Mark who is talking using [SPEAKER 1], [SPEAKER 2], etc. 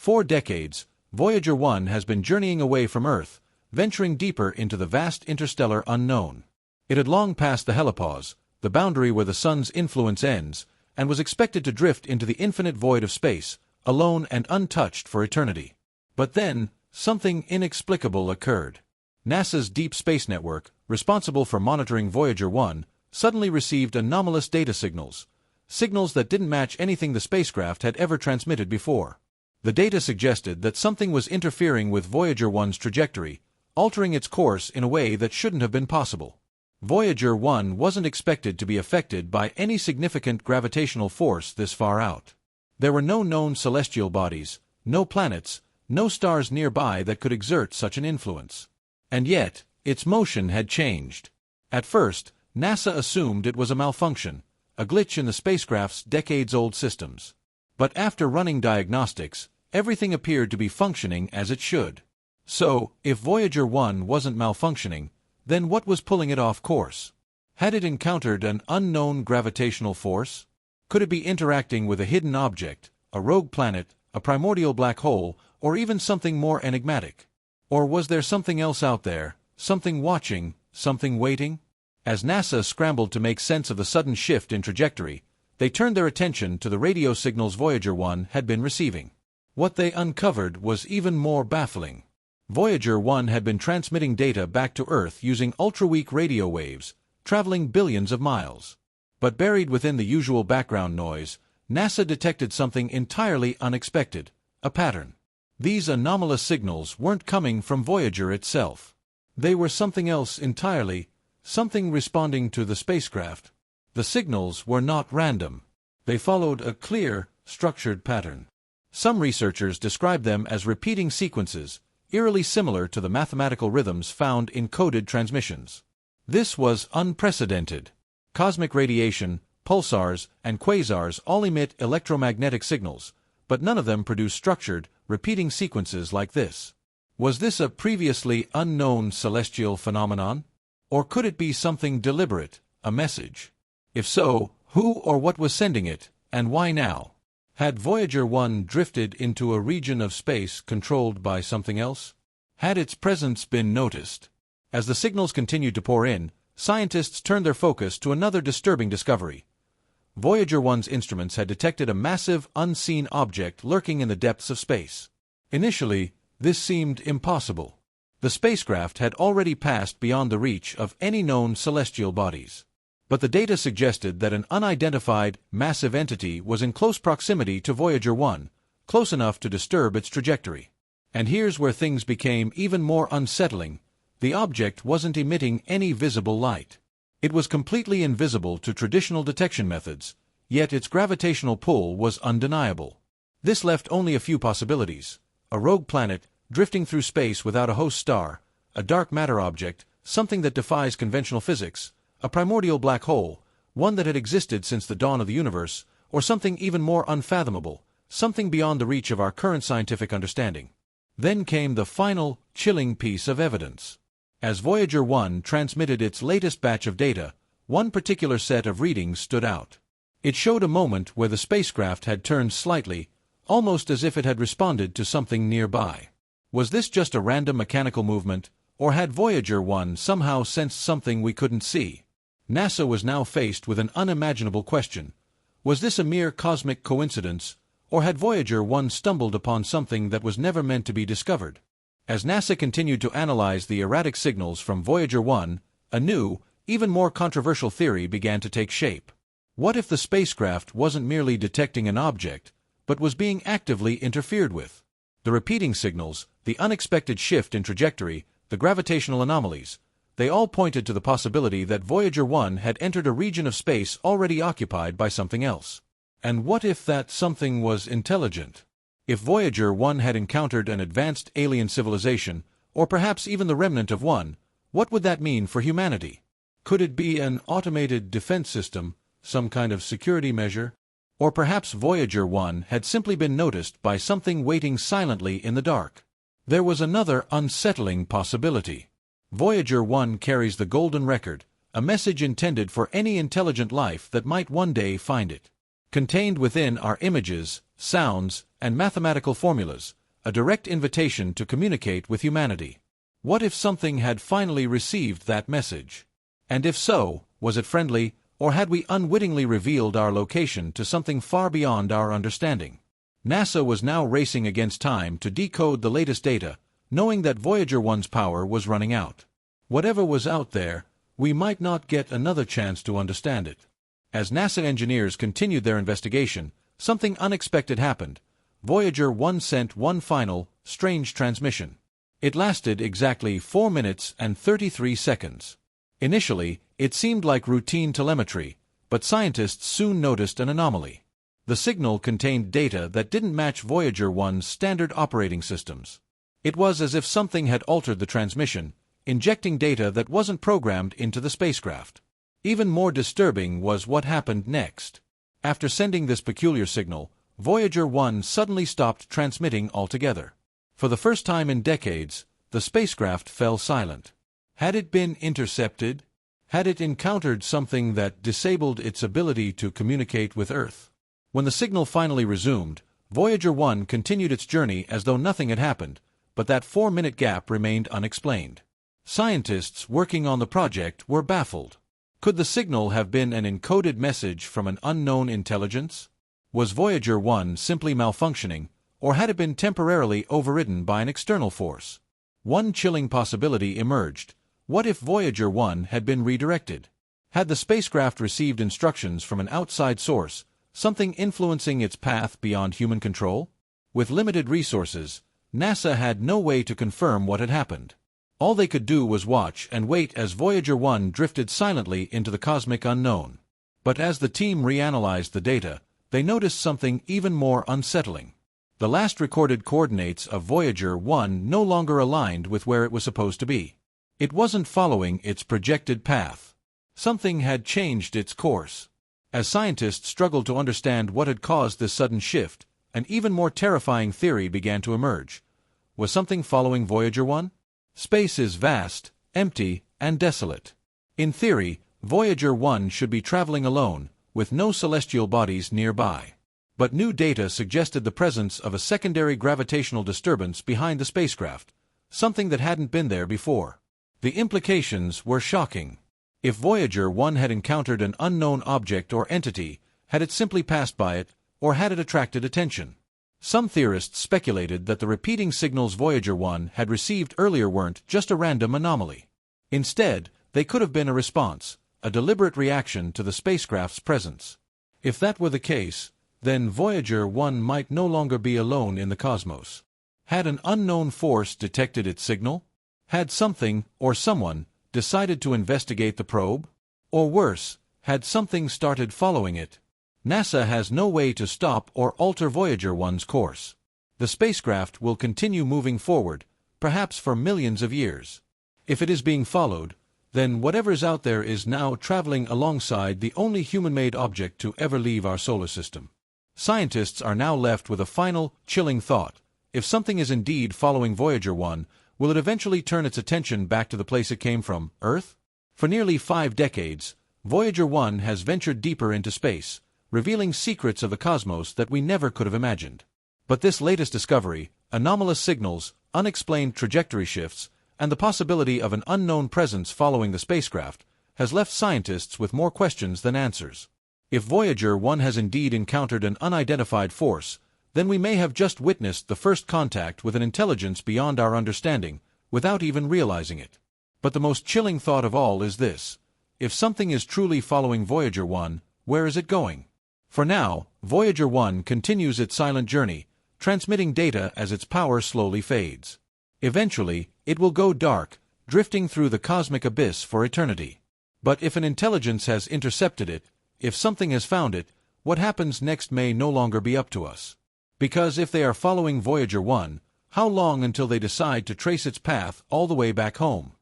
[SPEAKER 1] 4 decades, Voyager 1 has been journeying away from Earth, venturing deeper into the vast interstellar unknown. It had long passed the helipause, the boundary where the sun's influence ends, and was expected to drift into the infinite void of space, alone and untouched for eternity. But then, something inexplicable occurred. NASA's Deep Space Network, responsible for monitoring Voyager 1, suddenly received anomalous data signals that didn't match anything the spacecraft had ever transmitted before. The data suggested that something was interfering with Voyager 1's trajectory, altering its course in a way that shouldn't have been possible. Voyager 1 wasn't expected to be affected by any significant gravitational force this far out. There were no known celestial bodies, no planets, no stars nearby that could exert such an influence. And yet, its motion had changed. At first, NASA assumed it was a malfunction, a glitch in the spacecraft's decades-old systems. But after running diagnostics, everything appeared to be functioning as it should. So, if Voyager 1 wasn't malfunctioning, then what was pulling it off course? Had it encountered an unknown gravitational force? Could it be interacting with a hidden object, a rogue planet, a primordial black hole, or even something more enigmatic? Or was there something else out there, something watching, something waiting? As NASA scrambled to make sense of the sudden shift in trajectory, they turned their attention to the radio signals Voyager 1 had been receiving. What they uncovered was even more baffling. Voyager 1 had been transmitting data back to Earth using ultra-weak radio waves, traveling billions of miles. But buried within the usual background noise, NASA detected something entirely unexpected, a pattern. These anomalous signals weren't coming from Voyager itself. They were something else entirely, something responding to the spacecraft. The signals were not random. They followed a clear, structured pattern. Some researchers describe them as repeating sequences, eerily similar to the mathematical rhythms found in coded transmissions. This was unprecedented. Cosmic radiation, pulsars, and quasars all emit electromagnetic signals, but none of them produce structured, repeating sequences like this. Was this a previously unknown celestial phenomenon? Or could it be something deliberate, a message? If so, who or what was sending it, and why now? Had Voyager 1 drifted into a region of space controlled by something else? Had its presence been noticed? As the signals continued to pour in, scientists turned their focus to another disturbing discovery. Voyager 1's instruments had detected a massive, unseen object lurking in the depths of space. Initially, this seemed impossible. The spacecraft had already passed beyond the reach of any known celestial bodies. But the data suggested that an unidentified, massive entity was in close proximity to Voyager 1, close enough to disturb its trajectory. And here's where things became even more unsettling. The object wasn't emitting any visible light. It was completely invisible to traditional detection methods, yet its gravitational pull was undeniable. This left only a few possibilities: a rogue planet, drifting through space without a host star, a dark matter object, something that defies conventional physics, a primordial black hole, one that had existed since the dawn of the universe, or something even more unfathomable, something beyond the reach of our current scientific understanding. Then came the final, chilling piece of evidence. As Voyager 1 transmitted its latest batch of data, one particular set of readings stood out. It showed a moment where the spacecraft had turned slightly, almost as if it had responded to something nearby. Was this just a random mechanical movement, or had Voyager 1 somehow sensed something we couldn't see? NASA was now faced with an unimaginable question. Was this a mere cosmic coincidence, or had Voyager 1 stumbled upon something that was never meant to be discovered? As NASA continued to analyze the erratic signals from Voyager 1, a new, even more controversial theory began to take shape. What if the spacecraft wasn't merely detecting an object, but was being actively interfered with? The repeating signals, the unexpected shift in trajectory, the gravitational anomalies, they all pointed to the possibility that Voyager 1 had entered a region of space already occupied by something else. And what if that something was intelligent? If Voyager 1 had encountered an advanced alien civilization, or perhaps even the remnant of one, what would that mean for humanity? Could it be an automated defense system, some kind of security measure? Or perhaps Voyager 1 had simply been noticed by something waiting silently in the dark? There was another unsettling possibility. Voyager 1 carries the golden record, a message intended for any intelligent life that might one day find it. Contained within are images, sounds, and mathematical formulas, a direct invitation to communicate with humanity. What if something had finally received that message? And if so, was it friendly, or had we unwittingly revealed our location to something far beyond our understanding? NASA was now racing against time to decode the latest data, knowing that Voyager 1's power was running out. Whatever was out there, we might not get another chance to understand it. As NASA engineers continued their investigation, something unexpected happened. Voyager 1 sent one final, strange transmission. It lasted exactly 4 minutes and 33 seconds. Initially, it seemed like routine telemetry, but scientists soon noticed an anomaly. The signal contained data that didn't match Voyager 1's standard operating systems. It was as if something had altered the transmission, injecting data that wasn't programmed into the spacecraft. Even more disturbing was what happened next. After sending this peculiar signal, Voyager 1 suddenly stopped transmitting altogether. For the first time in decades, the spacecraft fell silent. Had it been intercepted? Had it encountered something that disabled its ability to communicate with Earth? When the signal finally resumed, Voyager 1 continued its journey as though nothing had happened, but that 4-minute gap remained unexplained. Scientists working on the project were baffled. Could the signal have been an encoded message from an unknown intelligence? Was Voyager 1 simply malfunctioning, or had it been temporarily overridden by an external force? One chilling possibility emerged. What if Voyager 1 had been redirected? Had the spacecraft received instructions from an outside source, something influencing its path beyond human control? With limited resources, NASA had no way to confirm what had happened. All they could do was watch and wait as Voyager 1 drifted silently into the cosmic unknown. But as the team reanalyzed the data, they noticed something even more unsettling. The last recorded coordinates of Voyager 1 no longer aligned with where it was supposed to be. It wasn't following its projected path. Something had changed its course. As scientists struggled to understand what had caused this sudden shift, an even more terrifying theory began to emerge. Was something following Voyager 1? Space is vast, empty, and desolate. In theory, Voyager 1 should be traveling alone, with no celestial bodies nearby. But new data suggested the presence of a secondary gravitational disturbance behind the spacecraft, something that hadn't been there before. The implications were shocking. If Voyager 1 had encountered an unknown object or entity, had it simply passed by it, or had it attracted attention? Some theorists speculated that the repeating signals Voyager 1 had received earlier weren't just a random anomaly. Instead, they could have been a response, a deliberate reaction to the spacecraft's presence. If that were the case, then Voyager 1 might no longer be alone in the cosmos. Had an unknown force detected its signal? Had something, or someone, decided to investigate the probe? Or worse, had something started following it? NASA has no way to stop or alter Voyager 1's course. The spacecraft will continue moving forward, perhaps for millions of years. If it is being followed, then whatever's out there is now traveling alongside the only human-made object to ever leave our solar system. Scientists are now left with a final, chilling thought. If something is indeed following Voyager 1, will it eventually turn its attention back to the place it came from, Earth? For nearly 5 decades, Voyager 1 has ventured deeper into space, revealing secrets of the cosmos that we never could have imagined. But this latest discovery, anomalous signals, unexplained trajectory shifts, and the possibility of an unknown presence following the spacecraft, has left scientists with more questions than answers. If Voyager 1 has indeed encountered an unidentified force, then we may have just witnessed the first contact with an intelligence beyond our understanding, without even realizing it. But the most chilling thought of all is this: if something is truly following Voyager 1, where is it going? For now, Voyager 1 continues its silent journey, transmitting data as its power slowly fades. Eventually, it will go dark, drifting through the cosmic abyss for eternity. But if an intelligence has intercepted it, if something has found it, what happens next may no longer be up to us. Because if they are following Voyager 1, how long until they decide to trace its path all the way back home?